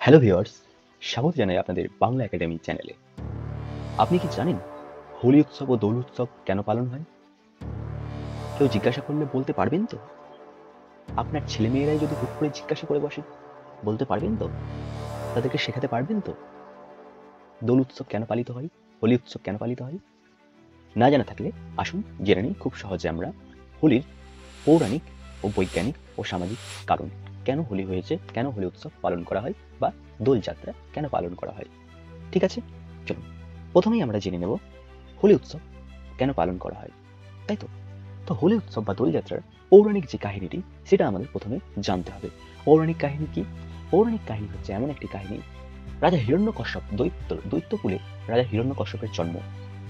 Hello viewers, স্বাগত জানাই আপনাদের বাংলা একাডেমি চ্যানেলে। আপনি কি জানেন হোলি উৎসব ও দোল উৎসব কেন পালন হয়? কেউ জিজ্ঞাসা করলে বলতে পারবেন তো? আপনার ছেলেমেয়েরাই যদি হুট করে জিজ্ঞাসা করে বসে, বলতে পারবেন তো? তাদেরকে শেখাতে পারবেন তো? দোল উৎসব কেন পালিত হয়? হোলি উৎসব কেন পালিত হয়? না জানা থাকলে আসুন জেনে নিই খুব সহজে আমরা হোলির পৌরাণিক ও বৈজ্ঞানিক ও সামাজিক কারণ। কেন হোলি হয়েছে, কেন হোলি উৎসব পালন করা হয় বা দোলযাত্রা কেন পালন করা হয়। ঠিক আছে, চলুন প্রথমেই আমরা জেনে নেব হোলি উৎসব কেন পালন করা হয়, তাই তো? তো হোলি উৎসব বা দোলযাত্রার পৌরাণিক যে কাহিনীটি সেটা আমাদের প্রথমে জানতে হবে। পৌরাণিক কাহিনী কি? পৌরাণিক কাহিনী হচ্ছে এমন একটি কাহিনী, রাজা হিরণ্যকশ্যপ দৈত্যকুলে রাজা হিরণ্যকশ্যপের জন্ম।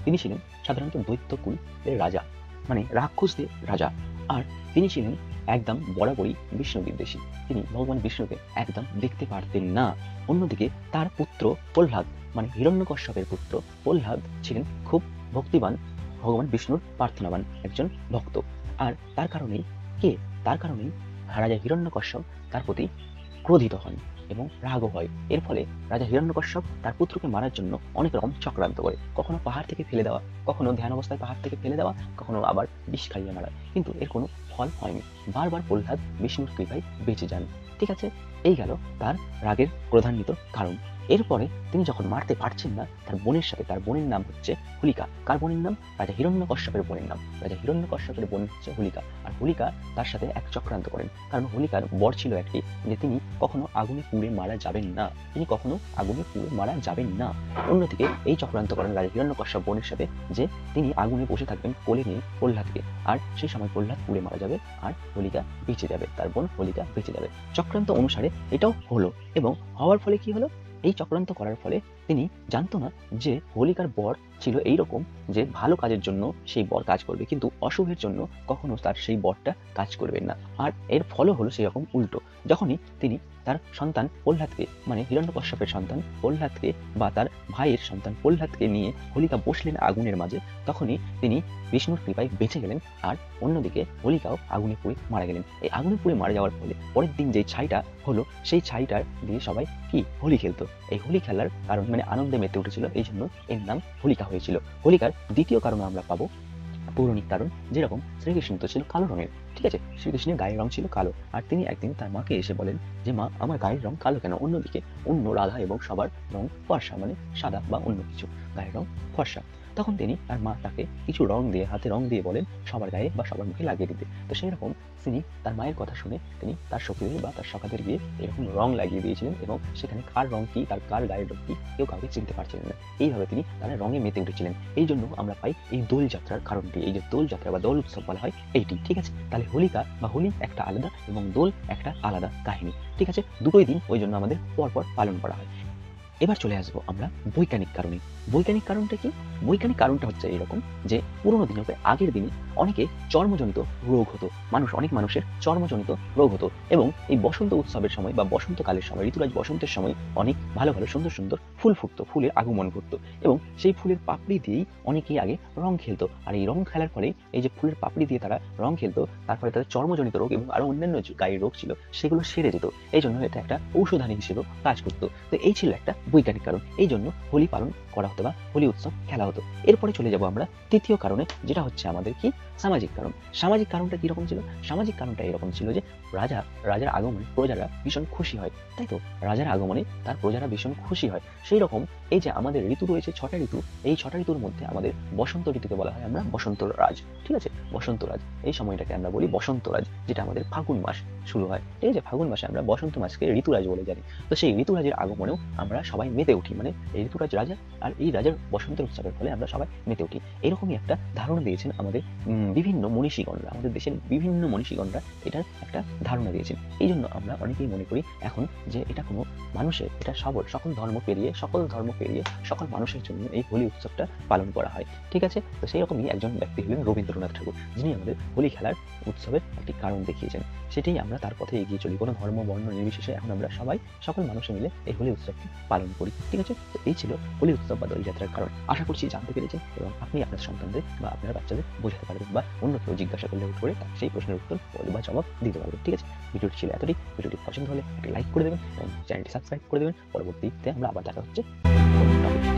তিনি ছিলেন সাধারণত দৈত্যকুলের রাজা, মানে রাক্ষসদের রাজা। আর তিনি ছিলেন একদম বরাবরই বিষ্ণু বিদ্বেষী। তিনি ভগবান বিষ্ণুকে একদম দেখতে পারতেন না। অন্যদিকে তার পুত্র প্রহ্লাদ, মানে হিরণ্যকশ্যপের পুত্র প্রহ্লাদ ছিলেন খুব ভক্তিবান, ভগবান বিষ্ণুর প্রার্থনাবান একজন ভক্ত। আর তার কারণেই রাজা হিরণ্যকশ্যপ তার প্রতি ক্রোধিত হন এবং রাগও হয়। এর ফলে রাজা হিরণ্যকশ্যপ তার পুত্রকে মারার জন্য অনেক রকম চক্রান্ত করে, কখনো পাহাড় থেকে ফেলে দেওয়া, কখনো ধ্যান অবস্থায় পাহাড় থেকে ফেলে দেওয়া, কখনো আবার বিষ খাইয়ে মারা, কিন্তু এর কোনো ফল হয়নি। বারবার প্রহ্লাদ বিষ্ণুর কৃপায় বেঁচে যান। ঠিক আছে, এই গেল তার রাগের প্রধানিত কারণ। এরপরে তিনি যখন মারতে পারছেন না তার বোনের সাথে, তার বোনের নাম হচ্ছে হোলিকা। কার বোনের নাম? রাজা হিরণ্যকশ্যপের বোনের নাম। রাজা হিরণ্যকশ্যপের বোন হচ্ছে হোলিকা। আর হোলিকা তার সাথে এক চক্রান্ত করেন, কারণ হোলিকার বর ছিল একটি, যে তিনি কখনো আগুনে পুড়ে মারা যাবেন না, তিনি কখনো আগুনে পুড়ে মারা যাবেন না। অন্যদিকে এই চক্রান্ত করেন রাজা হিরণ্যকশ্যপ বোনের সাথে, যে তিনি আগুনে বসে থাকবেন কোলে নিয়ে প্রহ্লাদকে, আর সেই সময় প্রহ্লাদ পুড়ে মারা যাবে আর হোলিকা বেঁচে যাবে, তার বোন হোলিকা বেঁচে যাবে। চক্রান্ত অনুসারে এটাও হলো, এবং হওয়ার ফলে কি হলো, এই চক্রান্ত করার ফলে তিনি জানতো না যে হোলিকার বর ছিল এইরকম, যে ভালো কাজের জন্য সেই বর কাজ করবে, কিন্তু অশুভের জন্য কখনো তার সেই বরটা কাজ করবেন না। আর এর ফলও হলো সেই রকম উল্টো। যখনই তিনি তার সন্তান প্রহ্লাদকে, মানে হিরণ্যকশ্যপের সন্তান প্রহ্লাদকে বা তার ভাইয়ের সন্তান প্রহ্লাদকে নিয়ে হোলিকা বসলেন আগুনের মাঝে, তখনই তিনি বিষ্ণুর কৃপায় বেঁচে গেলেন। আর অন্যদিকে হোলিকাও আগুনে পুড়ে মারা গেলেন। এই আগুনে পুড়ে মারা যাওয়ার ফলে পরের দিন যে ছাইটা হলো, সেই ছাইটার দিয়ে সবাই কি হোলি খেলতো। এই হোলি খেলার কারণ, মানে আনন্দে মেতে উঠেছিল, এই জন্য এর নাম হোলিকা হয়েছিল। হোলিকার দ্বিতীয় কারণ আমরা পাবো পৌরাণিক কারণ, যেরকম শ্রীকৃষ্ণ তো ছিল কালো রঙের, ঠিক আছে, শ্রীকৃষ্ণের গায়ের রং ছিল কালো, আর তিনি একদিন তার মাকে এসে বলেন যে মা, আমার গায়ের রং কালো কেন? অন্যদিকে অন্য রাধা এবং সবার রং ফর্সা, মানে সাদা বা অন্য কিছু, গায়ের রং ফর্সা। তখন তিনি, আর মা তাকে কিছু রং দিয়ে, হাতে রং দিয়ে বলেন সবার গায়ে বা সবার মুখে লাগিয়ে দিতে। তো সেই রকম তিনি তার মায়ের কথা শুনে তিনি তার সখীদের বা তার সখাদের গিয়ে এরকম রং লাগিয়ে দিয়েছিলেন, এবং সেখানে কার রং কি, তার কার গায়ের রং কি, কেউ কাউকে চিনতে পারছিলেন না। এইভাবে তিনি তারা রঙে মেতে উঠেছিলেন। এই জন্য আমরা পাই এই দোল যাত্রার কারণটি, এই যে দোল যাত্রা বা দোল উৎসব বলা হয় এইটি। ঠিক আছে, তাহলে হোলিকা বা হোলি একটা আলাদা এবং দোল একটা আলাদা কাহিনী। ঠিক আছে, দুটোই দিন ওই জন্য আমাদের পরপর পালন করা হয়। এবার চলে আসবো আমরা বৈজ্ঞানিক কারণে। বৈজ্ঞানিক কারণটা কি? বৈজ্ঞানিক কারণটা হচ্ছে এরকম, যে পুরোনো দিনে, আগের দিনে অনেকে চর্মজনিত রোগ হতো, অনেক মানুষের চর্মজনিত রোগ হতো, এবং এই বসন্ত উৎসবের সময় বা বসন্তকালের সময়, ঋতুরাজ বসন্তের সময় অনেক ভালো ভালো সুন্দর সুন্দর ফুল ফুটতো, ফুলের আগমন ঘটতো, এবং সেই ফুলের পাপড়ি দিয়েই অনেকেই আগে রং খেলতো। আর এই রং খেলার ফলে, এই যে ফুলের পাপড়ি দিয়ে তারা রং খেলতো, তারপরে তাদের চর্মজনিত রোগ এবং আরো অন্যান্য যে গায়ের রোগ ছিল সেগুলো সেরে যেত। এই জন্য এটা একটা ঔষধানি হিসেবেও কাজ করতো। তো এই ছিল একটা বৈজ্ঞানিক কারণ, এই জন্য হোলি পালন করা হতো বা হোলি উৎসব খেলা হতো। এরপরে চলে যাব আমরা তৃতীয় কারণে, যেটা হচ্ছে আমাদের কি সামাজিক কারণ। সামাজিক কারণটা কিরকম ছিল? সামাজিক কারণটা এরকম ছিল যে রাজার আগমনে প্রজারা ভীষণ খুশি হয়, তাই তো? রাজার আগমনে তার প্রজারা ভীষণ খুশি হয়। সেই রকম এই যে আমাদের ঋতু রয়েছে 6টা ঋতু, এই 6টা ঋতুর মধ্যে আমাদের বসন্ত ঋতুকে বলা হয় আমরা বসন্ত রাজ। ঠিক আছে, বসন্ত রাজ, এই সময়টাকে আমরা বলি বসন্ত রাজ, যেটা আমাদের ফাগুন মাস শুরু হয়। ঠিক আছে, ফাগুন মাসে আমরা বসন্ত মাসকে ঋতুরাজ বলে জানি। তো সেই ঋতুরাজের আগমনেও আমরা সবাই মেতে উঠি, মানে এই ঋতুরাজ রাজা, আর এই রাজার বসন্তের উৎসবের ফলে আমরা সবাই মেতে উঠি। এরকমই একটা ধারণা দিয়েছেন আমাদের বিভিন্ন মনীষীগণরা, আমাদের দেশের বিভিন্ন মনীষীগণরা এটার একটা ধারণা দিয়েছেন। এই জন্য আমরা অনেকেই মনে করি এখন যে এটা কোনো মানুষের, এটা সকল ধর্ম পেরিয়ে, সকল মানুষের জন্য এই হোলি উৎসবটা পালন করা হয়। ঠিক আছে, তো সেই রকমই একজন ব্যক্তি হলেন রবীন্দ্রনাথ ঠাকুর, যিনি আমাদের হোলি খেলার উৎসবের একটি কারণ দেখিয়েছেন। সেটাই আমরা তার পথে এগিয়ে চলি। কোনো ধর্ম, বর্ণ নির্বিশেষে এখন আমরা সকল মানুষ মিলে এই হোলি উৎসবটি পালন করি। ঠিক আছে? তো এই ছিল হোলি উৎসব বা দোলযাত্রার কারণ। আশা করছি জানতে পেরেছেন এবং আপনি আপনার সন্তানদের বা আপনার বাচ্চাদের বোঝাতে পারবেন বা অন্য কেউ জিজ্ঞাসা করলে হুট করে সেই প্রশ্নের উত্তর বা জবাব দিতে পারবেন। ঠিক আছে? ভিডিওটি ছিল এতটাই। ভিডিওটি পছন্দ হলে একটি লাইক করে দেবেন এবং চ্যানেলটি সাবস্ক্রাইব করে দেবেন। পরবর্তীতে আমরা আবার দেখা হচ্ছে অন্য topic